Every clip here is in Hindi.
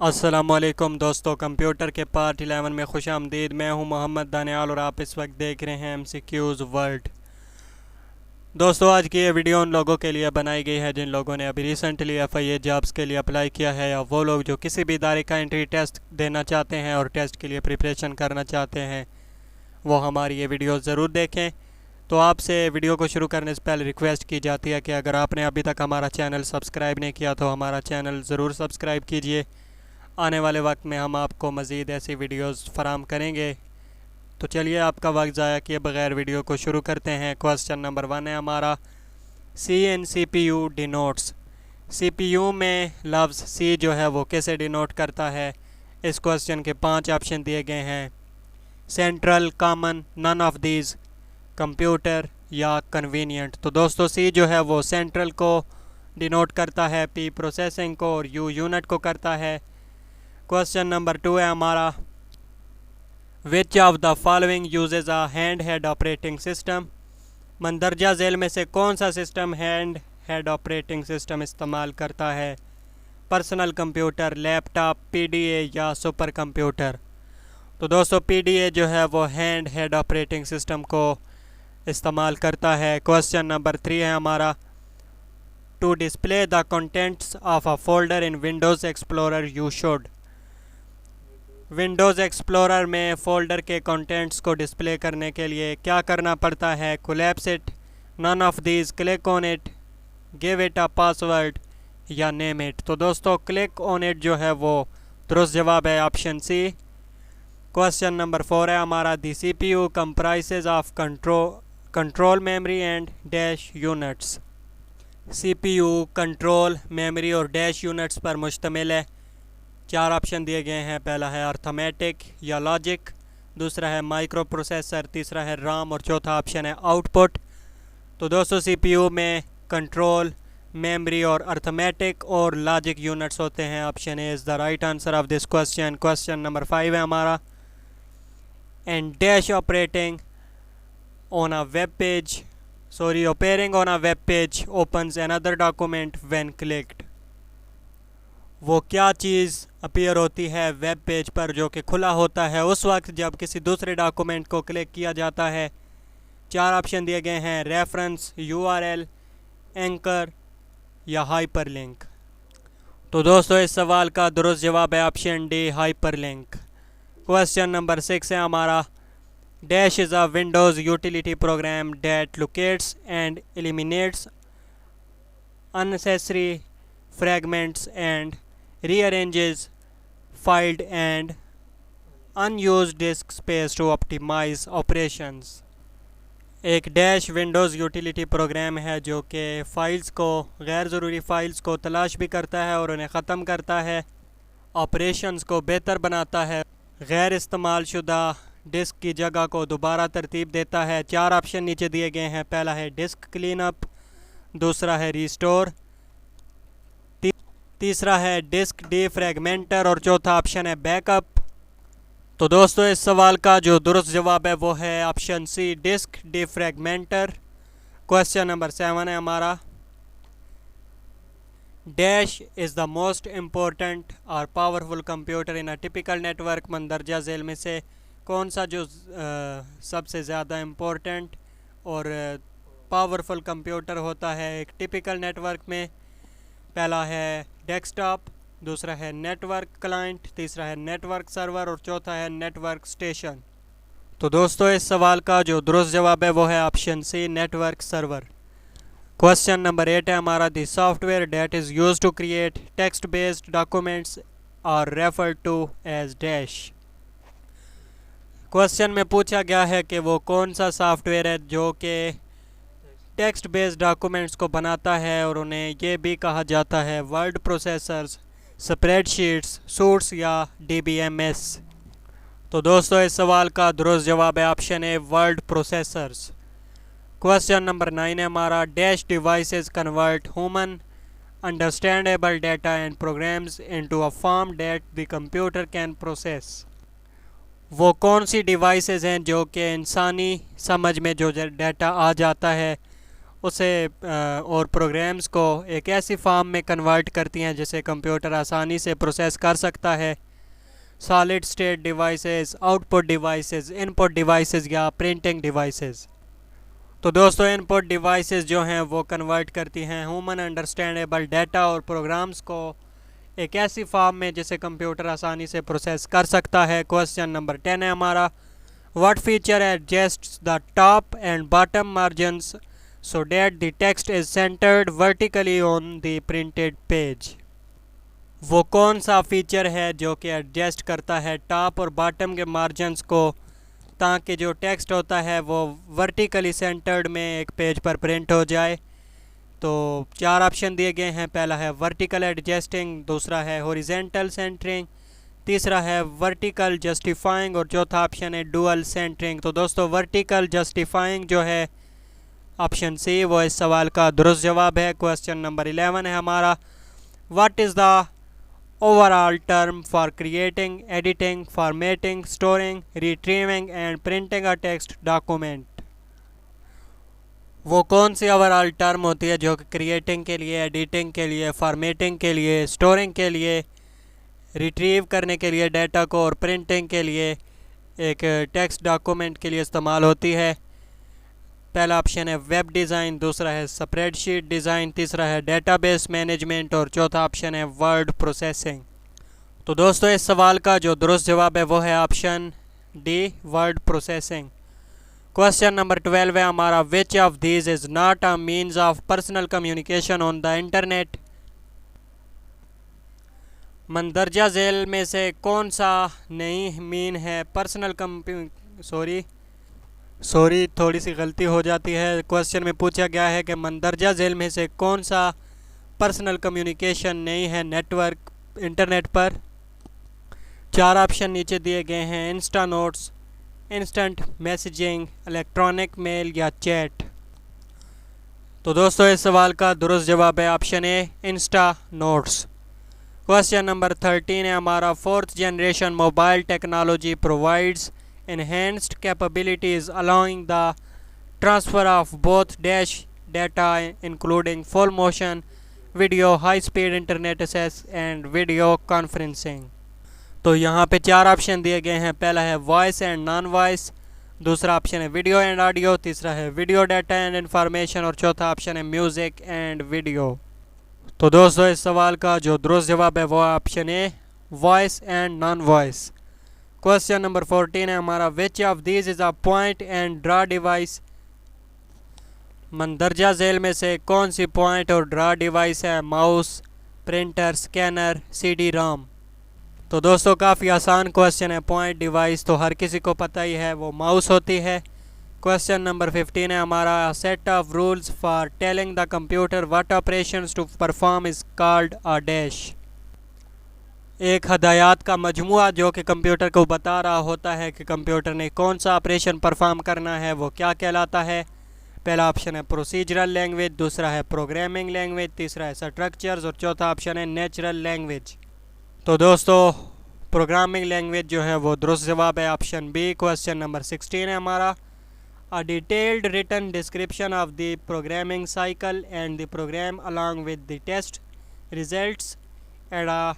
अस्सलामुअलैकुम दोस्तों, कंप्यूटर के पार्ट 11 में खुश आमदीद। मैं हूं मोहम्मद दानियाल और आप इस वक्त देख रहे हैं MCQs वर्ल्ड। दोस्तों, आज की ये वीडियो उन लोगों के लिए बनाई गई है जिन लोगों ने अभी रिसेंटली FIA जॉब्स के लिए अप्लाई किया है, या वो लोग जो किसी भी इदारे का एंट्री टेस्ट देना चाहते हैं और टेस्ट के लिए प्रिपरेशन करना चाहते हैं, वो हमारी ये वीडियो ज़रूर देखें। तो आपसे वीडियो को शुरू करने से पहले रिक्वेस्ट की जाती है कि अगर आपने अभी तक हमारा चैनल सब्सक्राइब नहीं किया तो हमारा चैनल ज़रूर सब्सक्राइब कीजिए। आने वाले वक्त में हम आपको मज़ीद ऐसी वीडियोस फराम करेंगे। तो चलिए आपका वक्त ज़ाया किए बगैर वीडियो को शुरू करते हैं। क्वेश्चन नंबर 1 है हमारा, सी इन CPU डिनोट्स। CPU में लफ्ज़ सी जो है वो कैसे डिनोट करता है? इस क्वेश्चन के 5 ऑप्शन दिए गए हैं: central, common, none of these, computer या कन्वीनियंट। तो दोस्तों, सी जो है वो सेंट्रल को डिनोट करता है, P प्रोसेसिंग को और U यूनिट को करता है। क्वेश्चन नंबर 2 है हमारा, which of the following uses a hand head operating system. मंदरजा झेल में से कौन सा system hand head operating system इस्तेमाल करता है? पर्सनल कंप्यूटर, लैपटॉप, PDA या सुपर कंप्यूटर। तो दोस्तों, PDA जो है वो हैंड हेड ऑपरेटिंग सिस्टम को इस्तेमाल करता है। क्वेश्चन नंबर 3 है हमारा, to display the contents of a folder in Windows Explorer you should. Windows Explorer में फ़ोल्डर के कंटेंट्स को डिस्प्ले करने के लिए क्या करना पड़ता है? Collapse it, none of these, click on it, give it a password या नेम इट। तो दोस्तों, क्लिक ऑन इट जो है वो दुरुस्त जवाब है, ऑप्शन सी। क्वेश्चन नंबर 4 है हमारा, दी CPU comprises of control memory and dash units. CPU control memory और डैश यूनिट्स पर मुश्तमिल है। 4 ऑप्शन दिए गए हैं। पहला है अर्थमेटिक या लॉजिक, दूसरा है माइक्रो प्रोसेसर, तीसरा है RAM और चौथा ऑप्शन है आउटपुट। तो दोस्तों, CPU में कंट्रोल मेमोरी और अर्थमेटिक और लॉजिक यूनिट्स होते हैं। Option A is the right answer of this question. Question number 5 है हमारा, and dash operating on a web page appearing on a web page opens another document when clicked। वो क्या चीज़ अपीयर होती है वेब पेज पर जो कि खुला होता है उस वक्त जब किसी दूसरे डॉक्यूमेंट को क्लिक किया जाता है? 4 ऑप्शन दिए गए हैं, रेफरेंस, URL, एंकर या हाइपरलिंक। तो दोस्तों, इस सवाल का दुरुस्त जवाब है option D, hyperlink. Question number 6 है हमारा, dash is a Windows utility program that locates and eliminates unnecessary fragments and rearranges filed and unused disk space to optimize operations। एक डैश विंडोज़ यूटिलिटी प्रोग्राम है जो कि फ़ाइल्स को, गैर ज़रूरी फ़ाइल्स को तलाश भी करता है और उन्हें ख़त्म करता है, ऑपरेशंस को बेहतर बनाता है, गैर इस्तेमाल शुदा डिस्क की जगह को दोबारा तरतीब देता है। 4 ऑप्शन नीचे दिए गए हैं। पहला है डिस्क क्लीनअप, दूसरा है रीस्टोर, तीसरा है डिस्क डीफ्रैगमेंटर और चौथा ऑप्शन है बैकअप। तो दोस्तों, इस सवाल का जो दुरुस्त जवाब है वो है option C, disk defragmenter. Question number 7 है हमारा, dash is the most important और powerful computer in a typical network. मंदरजा झेल में से कौन सा जो सबसे ज़्यादा इम्पोर्टेंट और पावरफुल कंप्यूटर होता है एक टिपिकल नेटवर्क में? पहला है डेस्कटॉप, दूसरा है नेटवर्क क्लाइंट, तीसरा है नेटवर्क सर्वर और चौथा है नेटवर्क स्टेशन। तो दोस्तों, इस सवाल का जो दुरुस्त जवाब है वो है option C, network server. Question number 8 है हमारा, the software that is use to create text based documents are referred to as dash. क्वेश्चन में पूछा गया है कि वो कौन सा सॉफ्टवेयर है जो कि टेक्स्ट बेस्ड डॉक्यूमेंट्स को बनाता है और उन्हें ये भी कहा जाता है वर्ड प्रोसेसर्स, स्प्रेडशीट्स, सूट्स या DBMS। तो दोस्तों, इस सवाल का दुरुस्त जवाब है option A, word processors. Question number 9 है हमारा, dash devices convert human understandable data and programs into a form that the computer can process. वो कौन सी डिवाइसेस हैं जो कि इंसानी समझ में जो डाटा आ जाता है उसे और प्रोग्राम्स को एक ऐसी फॉर्म में कन्वर्ट करती हैं जिसे कंप्यूटर आसानी से प्रोसेस कर सकता है। Solid state devices, output devices, input devices या प्रिंटिंग डिवाइसेस। तो दोस्तों इनपुट डिवाइसेस जो हैं वो कन्वर्ट करती हैं ह्यूमन अंडरस्टैंडेबल डाटा और प्रोग्राम्स को एक ऐसी फॉर्म में जिसे कंप्यूटर आसानी से प्रोसेस कर सकता है। क्वेश्चन नंबर 10 है हमारा, what feature adjusts the top and bottom margins so that the text is centered vertically on the printed page। वो कौन सा फीचर है जो कि एडजस्ट करता है टॉप और बॉटम के मार्जिन्स को ताकि जो टेक्स्ट होता है वो वर्टिकली सेंटर्ड में एक पेज पर प्रिंट हो जाए। तो 4 ऑप्शन दिए गए हैं। पहला है वर्टिकल एडजस्टिंग, दूसरा है हॉरिजॉन्टल सेंटरिंग, तीसरा है वर्टिकल जस्टिफाइंग और चौथा ऑप्शन है डुअल सेंटरिंग। तो दोस्तों वर्टिकल जस्टिफाइंग जो है ऑप्शन सी वो इस सवाल का दुरुस्त जवाब है। क्वेश्चन नंबर 11 है हमारा, what is the overall term for creating, editing, formatting, storing, retrieving and printing a text document. वो कौन सी ओवरऑल टर्म होती है जो कि क्रिएटिंग के लिए, एडिटिंग के लिए, फॉर्मेटिंग के लिए, स्टोरिंग के लिए, रिट्रीव करने के लिए डाटा को और प्रिंटिंग के लिए एक टेक्स्ट डॉक्यूमेंट के लिए इस्तेमाल होती है। पहला ऑप्शन है वेब डिज़ाइन, दूसरा है स्प्रेडशीट डिज़ाइन, तीसरा है डेटाबेस मैनेजमेंट और चौथा ऑप्शन है वर्ड प्रोसेसिंग। तो दोस्तों इस सवाल का जो दुरुस्त जवाब है वो है option D, word processing. Question number 12 है हमारा, which of these is not a means of personal communication on the internet. मंदरजा झेल में से कौन सा नहीं मीन है पर्सनल सॉरी थोड़ी सी गलती हो जाती है। क्वेश्चन में पूछा गया है कि मंदरजा झेल में से कौन सा पर्सनल कम्युनिकेशन नहीं है नेटवर्क इंटरनेट पर। 4 ऑप्शन नीचे दिए गए हैं, insta notes, instant messaging, electronic mail या चैट। तो दोस्तों इस सवाल का दुरुस्त जवाब है option A, insta notes. Question number 13 है हमारा, 4th generation mobile technology provides enhanced capabilities allowing the transfer of both dash data including full motion video, high speed internet access and video conferencing। तो यहाँ पे 4 ऑप्शन दिए गए हैं। पहला है वॉइस एंड नॉन वॉइस, दूसरा ऑप्शन है वीडियो एंड ऑडियो, तीसरा है वीडियो डाटा एंड इंफॉर्मेशन और चौथा ऑप्शन है म्यूज़िक एंड वीडियो। तो दोस्तों इस सवाल का जो दुरुस्त जवाब है वो option A, voice and non voice. Question number 14 है हमारा, which of these is a point and draw device. मंदरजा झेल में से कौन सी पॉइंट और ड्रा डिवाइस है, mouse, printer, scanner, CD ROM. तो दोस्तों काफ़ी आसान क्वेश्चन है। पॉइंट डिवाइस तो हर किसी को पता ही है, वो माउस होती है। क्वेश्चन नंबर 15 है हमारा, set of rules for telling the computer what operations to perform is called a dash. एक हदायत का मजमुआ जो कि कंप्यूटर को बता रहा होता है कि कंप्यूटर ने कौन सा ऑपरेशन परफॉर्म करना है, वो क्या कहलाता है। पहला ऑप्शन है प्रोसीजरल लैंग्वेज, दूसरा है प्रोग्रामिंग लैंग्वेज, तीसरा है स्ट्रक्चर्स और चौथा ऑप्शन है नेचुरल लैंग्वेज। तो दोस्तों प्रोग्रामिंग लैंग्वेज जो है वो दुरुस्त जवाब है ऑप्शन बी। क्वेश्चन नंबर 16 है हमारा, a detailed written description of the programming cycle and the program along with the test results and a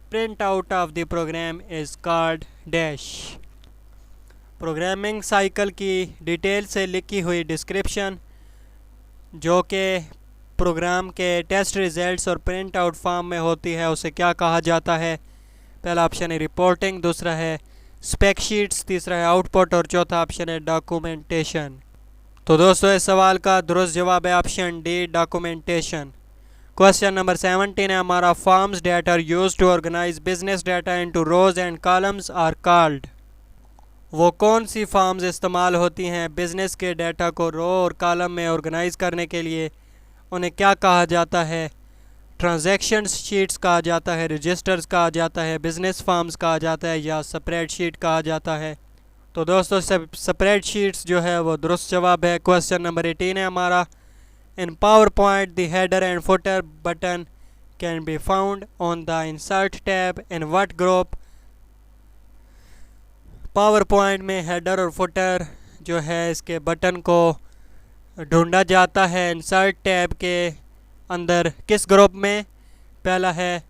print out of the program is called dash. Programming cycle की डिटेल से लिखी हुई डिस्क्रिप्शन जो कि प्रोग्राम के टेस्ट रिजल्ट्स और प्रिंट आउट फॉर्म में होती है उसे क्या कहा जाता है। पहला ऑप्शन है रिपोर्टिंग, दूसरा है स्पेक शीट्स, तीसरा है आउटपुट और चौथा ऑप्शन है डॉक्यूमेंटेशन। तो दोस्तों इस सवाल का दुरुस्त जवाब है option D, documentation. Question number 17 है हमारा, forms that are used to organise business data into rows and columns are called. वो कौन सी फॉर्म्स इस्तेमाल होती हैं बिजनेस के डाटा को रो और कॉलम में ऑर्गेनाइज करने के लिए, उन्हें क्या कहा जाता है। ट्रांजैक्शन शीट्स कहा जाता है, रजिस्टर्स कहा जाता है, बिजनेस फॉर्म्स कहा जाता है या स्प्रेडशीट कहा जाता है। तो दोस्तों स्प्रेडशीट्स जो है वो दुरुस्त जवाब है। क्वेश्चन नंबर 18 है हमारा, इन PowerPoint the header and footer button can be found on the insert tab in what group। PowerPoint में हेडर और फुटर जो है इसके बटन को ढूंढा जाता है इंसर्ट टैब के अंदर किस ग्रुप में? पहला है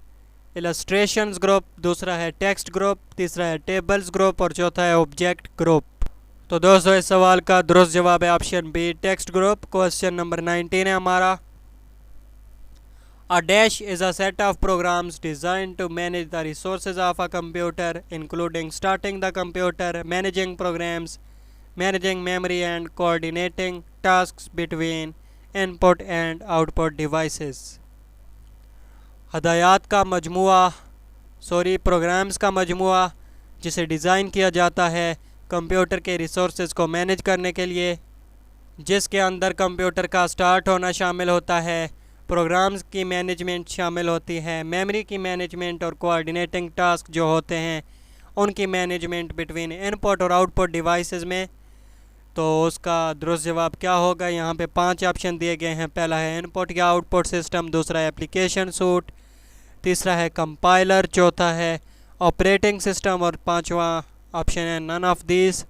इलस्ट्रेशंस ग्रुप, दूसरा है टेक्स्ट ग्रुप, तीसरा है टेबल्स ग्रुप और चौथा है ऑब्जेक्ट ग्रुप। तो दोस्तों इस सवाल का दुरुस्त जवाब है option B, text group. Question number 19 है हमारा। A dash is a set of programs designed to manage the resources of a computer, including starting the computer, managing programs, managing memory and coordinating tasks between input and output devices। हदायत का मजमुआ, प्रोग्राम्स का मजमुआ जिसे डिज़ाइन किया जाता है कंप्यूटर के रिसोर्सेज को मैनेज करने के लिए, जिसके अंदर कंप्यूटर का स्टार्ट होना शामिल होता है, प्रोग्राम्स की मैनेजमेंट शामिल होती है, मेमोरी की मैनेजमेंट और कोऑर्डिनेटिंग टास्क जो होते हैं उनकी मैनेजमेंट बिटवीन इनपुट और आउटपुट डिवाइसेस में। तो उसका दुरुस्त जवाब क्या होगा? यहाँ पे 5 ऑप्शन दिए गए हैं। पहला है इनपुट या आउटपुट सिस्टम, दूसरा है एप्लीकेशन सूट, तीसरा है कंपाइलर, चौथा है ऑपरेटिंग सिस्टम और पांचवा ऑप्शन है नन ऑफ दिस।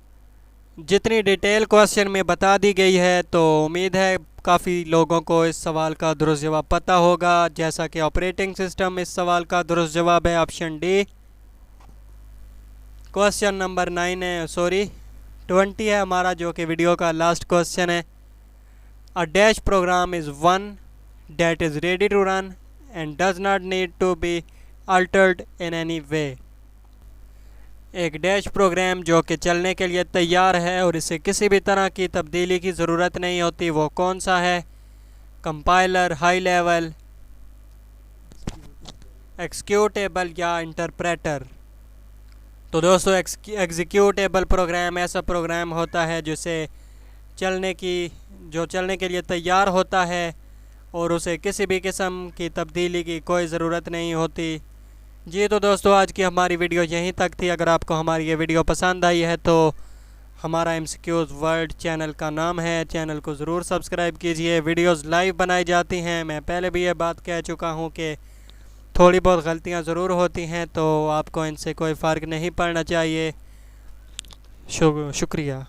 जितनी डिटेल क्वेश्चन में बता दी गई है तो उम्मीद है काफ़ी लोगों को इस सवाल का दुरुस्त जवाब पता होगा। जैसा कि ऑपरेटिंग सिस्टम इस सवाल का दुरुस्त जवाब है ऑप्शन डी। क्वेश्चन नंबर 20 है हमारा, जो कि वीडियो का लास्ट क्वेश्चन है। A dash program is one that is ready to run and does not need to be altered in any way। एक डैश प्रोग्राम जो कि चलने के लिए तैयार है और इसे किसी भी तरह की तब्दीली की ज़रूरत नहीं होती, वो कौन सा है? कंपाइलर, हाई लेवल, एक्सिक्यूटेबल या इंटरप्रेटर। तो दोस्तों एग्जीक्यूटेबल प्रोग्राम ऐसा प्रोग्राम होता है चलने के लिए तैयार होता है और उसे किसी भी किस्म की तब्दीली की कोई ज़रूरत नहीं होती। जी तो दोस्तों आज की हमारी वीडियो यहीं तक थी। अगर आपको हमारी ये वीडियो पसंद आई है तो हमारा MCQs वर्ल्ड चैनल का नाम है, चैनल को ज़रूर सब्सक्राइब कीजिए। वीडियोस लाइव बनाई जाती हैं। मैं पहले भी ये बात कह चुका हूँ कि थोड़ी बहुत गलतियाँ ज़रूर होती हैं, तो आपको इनसे कोई फ़र्क नहीं पड़ना चाहिए। शुक्रिया।